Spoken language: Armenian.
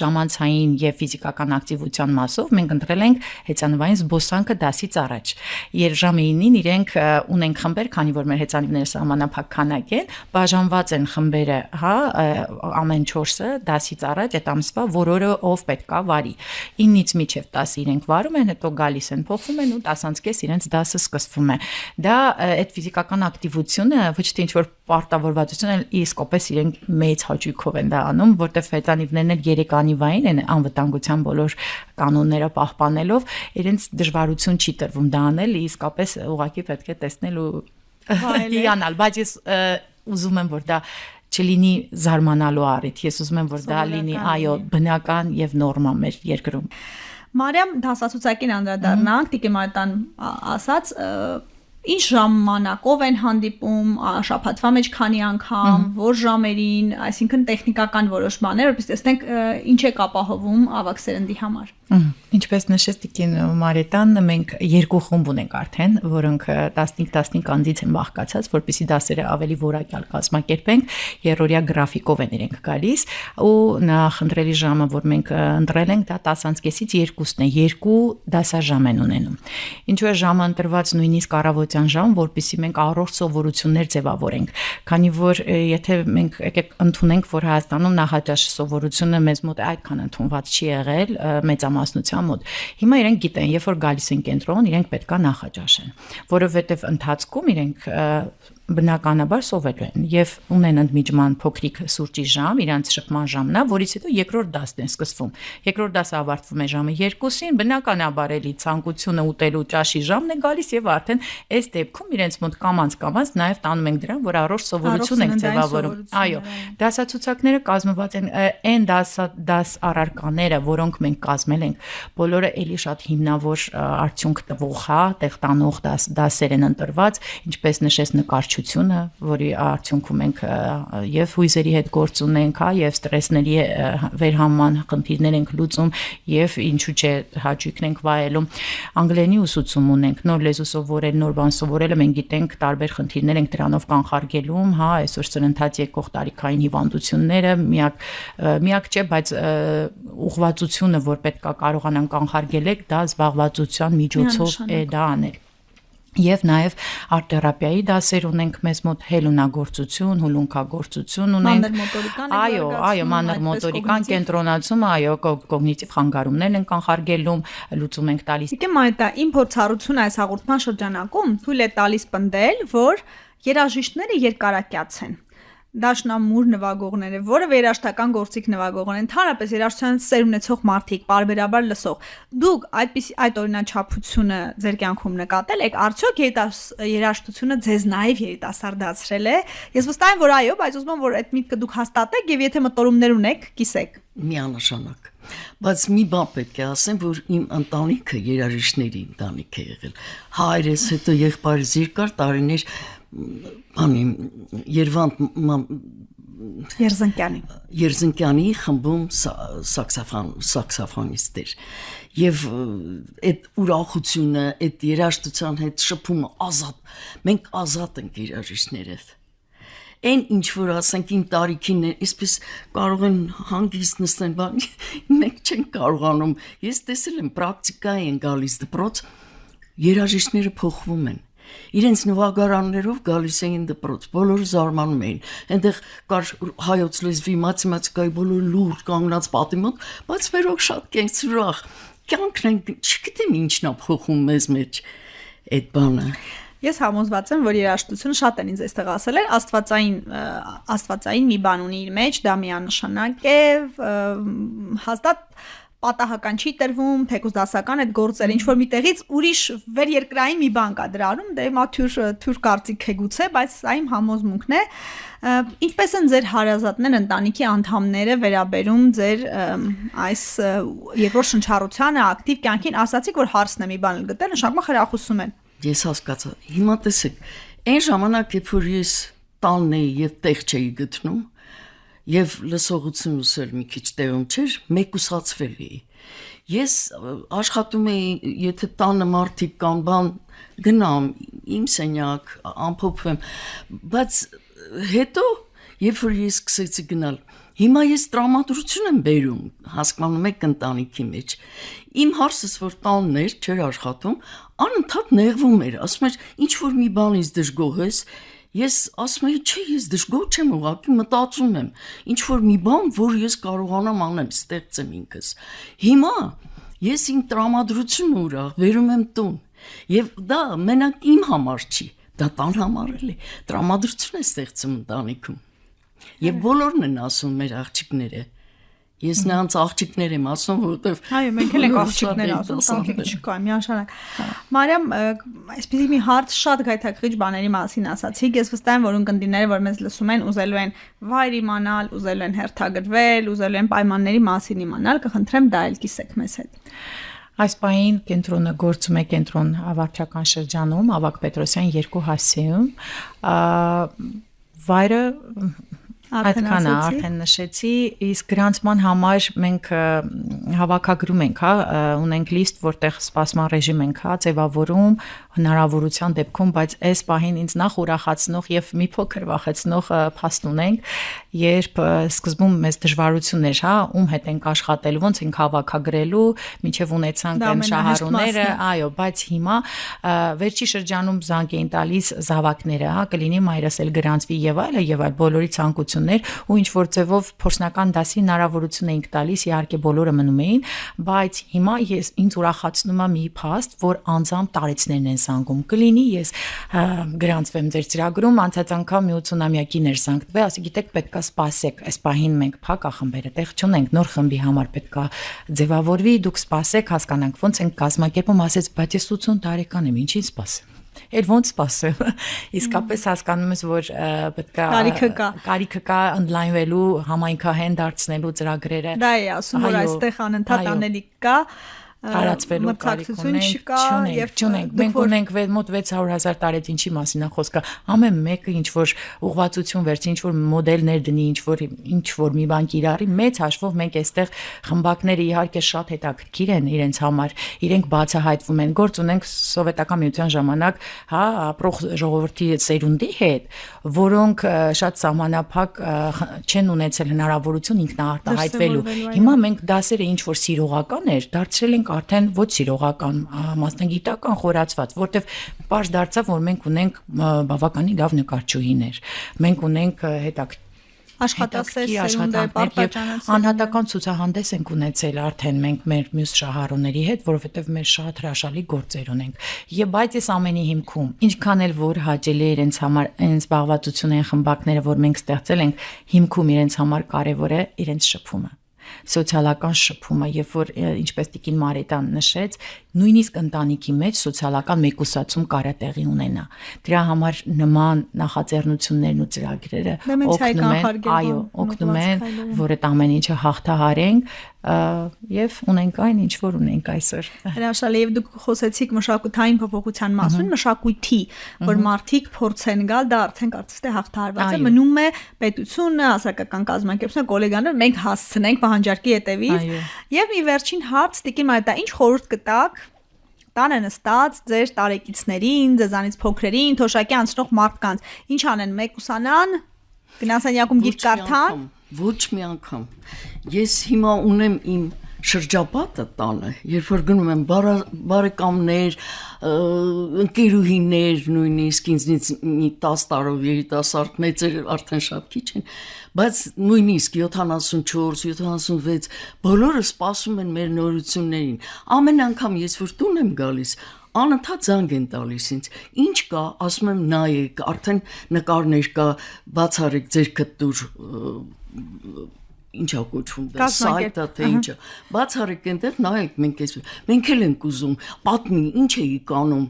ժամանցային եւ ֆիզիկական ակտիվության մասով մենք ընտրել ենք հեծանվային զբոսանքը դասից առաջ։ Երբ ժամը 9-ին իրենք ունեն խմբեր, քանի որ մեր հեծանիվները սահմանափակ քանակ են, բաժանված են խմբերը, հա, ամեն 4-ը դասից առաջ այդ ամսվա, որ օրը ով պետքա վարի։ 9-ից մինչև 10 իրենք վարում են, հետո գալիս են, փոխվում են ու 10:30 իրենց դասը սկսվում է։ Դա այդ ֆիզիկական ակտիվությունը ոչ թե ինչ-որ պարտավորվածություն է, իսկապես իրենք մեծ հաճույքով են դա անում, որտեղ հեծանիվներն էլ երեկանիվային են անվտանգության բոլոր կանոնները պահպանելով, իրենց դժվարություն չի տրվում դա անել, իսկապես ուղղակի պետք է տեսնել ու հիանալ, բայց ես ուզում եմ, որ դա չլինի զարմանալու առիթ, ես ուզում եմ, որ դա լինի, այո, բնական եւ նորմա մեր երկրում։ Մարիամ, դասացուցակին անդրադառնանք, Տիկին Մարիետան ասաց, ինչ ժամանակով են հանդիպում, շաբաթվա մեջ քանի անգամ, որ ժամերին, այսինքն տեխնիկական որոշ բաներ, որպես տեսնենք ինչ է ապահովում ավագ սերնդի համար։ Ինչպես նշեց Տիկին Մարիետան, մենք 2 խումբ ունենք արդեն, որոնք 15-15 անձից են բաղկացած, որպեսզի դասերը ավելի որակյալ կազմակերպենք, երրորդյա գրաֆիկով են իրենք գալիս, ու նախընտրելի ժամը, որ մենք ընտրել ենք, դա 10:30-ից 2-ն է, 2 դասաժամ են ունենում։ Ինչու է ժամը ընտրված նույնիսկ առավոտյան ժամ, որպեսզի մենք առողջ սովորություններ ձևավորենք, քանի որ եթե մենք եկեք ընդունենք, որ Հայաստանում նախաճաշ սովորությունը մեզ մոտ այդքան ընդունված չի եղել, մեծամասնության մոտ։ Հիմա իրենք գիտեն, երբ որ գալիս են կենտրոն, իրենք պետքա նախաճաշեն, որովհետև ընթացքում իրենք բնականաբար սովելու են եւ ունեն ընդմիջման փոքրիկ սուրճի ժամ, իրանց շփման ժամն է, որից հետո երկրորդ դասն է սկսվում։ Երկրորդ դասը ավարտվում է ժամը 2-ին, բնականաբար էլի ցանկությունը ուտելու ճաշի ժամն է գալիս եւ արդեն այս դեպքում իրենց մոտ կամած նաեւ տանում ենք դրան, որ առողջ սովորություն ենք ձևավորում։ Այո, դասացուցակները կազմված են այն դաս առարկաները, որոնք մենք կազմել ենք, բոլորը էլի շատ հիմնավոր արդյունք տվող, հա, տեղ տանող դասեր են ընտրված, ինչպես նշեց նկարչությունը, որի արդյունքում մենք եւ հույզերի հետ գործ ունենք, հա, եւ ստրեսների վերհանման խնդիրներ ենք լուծում եւ ինչու՞ չէ հաճույքն ենք վայելում։ Անգլերենի ուսուցում ունենք, նոր լեզու սովորել, նոր բան սովորելը մենք գիտենք տարբեր խնդիրներ ենք դրանով կանխարգելում, հա, այսօր սրընթաց եկող տարիքային հիվանդությունները միակ չէ, բայց ուղղվածությունը, որ պետքա կարողանան կանխարգելել, դա զբաղվածության միջոցով է դա անել։ Եվ նաև արտ-թերապիայի դասեր ունենք մեզ մոտ, հելունագործություն, հուլունքագործություն ունենք։ Այո, մանր մոտորիկան կենտրոնացում, այո, կոգնիտիվ խանգարումներն են կանխարգելում, լուծում ենք տալիս։ Տիկին Մարիետա, իմ փորձառությունը այս հաղորդման շրջանակում թույլ է տալիս պնդել, որ երաժիշտները երկարակյաց են։ Դաշնամուր նվագողները, որը երաժշտական գործիք նվագողներ են, ընդհանրապես երաժշտության սեր ունեցող մարդիկ, պարբերաբար լսող։ Դուք այդ օրինաչափությունը ձեր կյանքում նկատել եք, արդյոք երաժշտությունը ձեզ նաև երիտասարդացրել է։ Ես վստահ եմ, որ այո, բայց ուզում եմ, որ այդ միտքը դուք հաստատեք եւ եթե մտորումներ ունեք, կիսեք։ Միանշանակ։ Բայց մի բան պետք է ասեմ, որ իմ ընտանիքը երաժիշտների ընտանիք է եղել։ Հայրս, հետո եղբայրս երկար տարիներ Երզնկյանի խմբում սաքսոֆոնիստ էր եւ այդ ուրախությունը, այդ երաժշտության հետ շփումը ազատ, մենք ազատ ենք երաժիշտները։ Այն ինչ որ ասենք իմ տարիքին է, այսպես կարող են հանգիստ նստեն, բան մենք չենք կարողանում։ Ես տեսել եմ պրակտիկայի են գալիս դպրոց, երաժիշտները փոխվում են։ Իրենց նվագարաններով գալիս էին դպրոց, բոլորը զարմանում էին։ Այնտեղ կար հայոց լեզվի, մաթեմատիկայի բոլոր լուրջ կանգնած պատի մոտ, բայց վերոք շատ կենսուրախ։ Կյանքն են, չգիտեմ ինչն է փոխում մեզ մեջ այդ բանը։ Ես համոզված եմ, որ երաժշտությունը շատ են ինձ այստեղ ասել են, աստվածային մի բան ունի իր մեջ, դա միանշանակ է, հաստատ պատահական չի տրվում, թեկուզ դասական այդ գործերը, ինչ որ միտեղից ուրիշ վերերկրային մի բան կա դրա արում, դե հիմա թյուր կարծիք է գուցե, բայց սա իմ համոզմունքն է։ Ինչպես են ձեր հարազատներ, ընտանիքի անդամները վերաբերում ձեր այս երկրորդ շնչառությանը, ակտիվ կյանքին, ասացիք, որ հարցն է մի բան գտել, նշանակում խրախուսում են։ Ես հասկացա։ Հիմա տեսեք, այն ժամանակ, երբ որ ես տանն էի եւ տեղ չէի գտնում, եւ լսողություն ուսել մի քիչ տեղում չէր, մեկուսացվել էի։ Ես աշխատում էի, եթե տանը մարդիկ կան, բան գնամ, իմ սենյակ, ամփոփվեմ, բայց հետո, երբ որ ես սկսեցի գնալ Հիմա ես տրամադրություն եմ բերում, հասկանում եք ընտանիքի մեջ։ Իմ հարսս որ տանն էր, չէր աշխատում, անընդհատ նեղվում էր, ասում էր, ինչ որ մի բանից դժգոհ ես, ես ասում եի, չէ, ես դժգոհ չեմ, ուղղակի մտածում եմ, ինչ որ մի բան, որ ես կարողանամ անեմ, ստեղծեմ ինքս։ Հիմա ես իմ տրամադրությունը ուրախ բերում եմ տուն, եւ դա մենակ իմ համար չի, դա տան համար էլի, տրամադրություն է ստեղծում ընտանիքում։ Եվ բոլորն են ասում մեր աղջիկները։ Ես նրանց աղջիկներ եմ ասում, որովհետև Այո, մենք էլ ենք աղջիկներ ասում, աղջիկ չկա, միանշանակ։ Մարիամ, այսպեսի մի հարց շատ գայթակղիչ բաների մասին ասացիք, ես վստահ եմ, որ ունկնդիրները, որ մեզ լսում են, ուզելու են վայր իմանալ, ուզելու են հերթագրվել, ուզելու են պայմանների մասին իմանալ, կխնդրեմ դա էլ կիսեք մեզ հետ։ Այս պահին կենտրոնը գործում է կենտրոն ավարտական շրջանում, Ավագ Պետրոսյան 2 հասցեում, վայրը այդքան է, արդեն նշեցի, իսկ գրանցման համար մենք հավաքագրում ենք, ունենք լիստ, որտեղ սպասման ռեժիմ ենք, ձևավորում հնարավորության դեպքում, բայց այս պահին ինձ նախ ուրախացնող եւ մի փոքր վախեցնող փաստ ունենք, երբ սկզբում մեզ դժվարություններ, ում հետ ենք աշխատել, ոնց ենք հավաքագրելու, մինչեւ ունեցանք այն շահառուները, այո, բայց հիմա վերջի շրջանում զանգ էին տալիս զավակները, կլինի մայրս էլ գրանցվի եւ այլ բոլորի ցանկություններ ու ինչ որ ձևով փորձնական դասի հնարավորություն էինք տալիս, իհարկե բոլորը մնում էին, բայց հիմա ինձ ուրախացնում է մի փաստ, որ անձամբ տարեցներն են զանգում, կլինի ես գրանցվեմ ձեր ծրագրում, անցած անգամ մի 80-ամյակին էր զանգվել, ասի գիտեք պետքա սպասեք, այս պահին մենք փակ ախմբերը տեղ չունենք, նոր խմբի համար պետքա ձևավորվի, դուք սպասեք, հասկանանք ոնց ենք կազմակերպում, ասեց, բայց ես 80 տարեկան եմ, ինչի՞ սպասեմ։ Էլ ոնց սպասեմ։ Իսկապես հասկանում ես, որ պետքա կարիքը կա օնլայնվելու, համայնքահեն դարձնելու ծրագրերը։ Դա է ասում, որ այստեղ անընդհատ անելիք կա, տարածվելու կարիքունենք չունենք։ Մենք ունենք մոտ 600,000 տարեց ինչի մասին է խոսքը։ Ամեն մեկը ինչ որ ուղղվածություն վերցի, ինչ որ մոդելներ դնի, ինչ որ մի բան կիրառի, մեծ հաշվով մենք այստեղ խմբակները իհարկե շատ հետաքրքիր են իրենց համար, իրենք բացահայտվում են։ Գործ ունենք սովետական միության ժամանակ, ապրող ժողովրդի սերունդի հետ, որոնք շատ սահմանափակ չեն ունեցել հնարավորություն ինքնաարտահայտվելու։ Հիմա մենք դասերը ինչ որ սիրողական էր, դարձրել ենք արդեն ոչ սիրողական, մասնագիտական խորացված, որտեվ պարզ դարձավ, որ մենք ունենք բավականին լավ նկարչուհիներ, մենք ունենք աշխատասեր եւ անհատական ցուցահանդես ենք ունեցել արդեն մենք մեր մյուս շահառուների հետ, որովհետեւ մեր շատ հրաշալի գործեր ունենք։ Եվ բայց այս ամենի հիմքում, ինչքան էլ որ հաճելի է իրենց համար այն զբաղվածություն են խմբակները, որ մենք ստեղծել ենք, հիմքում իրենց համար կարեւոր է իրենց շփումը, սոցիալական շփումը, երբ որ ինչպես Տիկին Մարիտան նշեց, նույնիսկ ընտանիքի մեջ սոցիալական մեկուսացում կարա տեղի ունենա։ Դրա համար նման նախաձեռնություններն ու ծրագրերը օգնում են, որ այդ ամեն ինչը հաղթահարենք եւ ունենք այն ինչ որ ունենք այսօր։ Հրաշալի, եւ դուք խոսեցիք մշակութային փոփոխության մասին, մշակույթի, որ մարդիկ փորձեն գալ, դա արդեն կարծես թե հաղթահարված է, մնում է պետությունը, հասարակական կազմակերպությունը, գոլեգաները, մենք հասցնենք պահանջարկի հետևից։ Եվ մի վերջին հարց, Տիկին Մարիտա, ինչ խորհուրդ կտաք տանը նստած ձեր տարեկիցներին, ձեզանից փոքրերին, թոշակի անցնող մարդկանց, ինչ անեն, մեկուսանան, գնասանյակում գիրք կարդան։ Ոչ մի անգամ։ Ես հիմա ունեմ իմ շրջապատը տանը, երբ որ գնում եմ բարեկամներ, ընկերուհիներ, նույնիսկ ինձնից 10 տարով երիտասարդ մեծեր արդեն շատ քիչ են, բայց նույնիսկ 74, 76 բոլորը սպասում են մեր նորություններին։ Ամեն անգամ ես որ տուն եմ գալիս, անընդհատ զանգ են տալիս ինձ, ինչ կա, ասում եմ նայեք, արդեն նկարներ կա, բացառեք ձեր կտուր, ինչա կոչվում դա, սայտը թե ինչա, բացառեք այնտեղ նայեք, մենք էլ ենք ուզում, պատմի, ինչ էիք անում,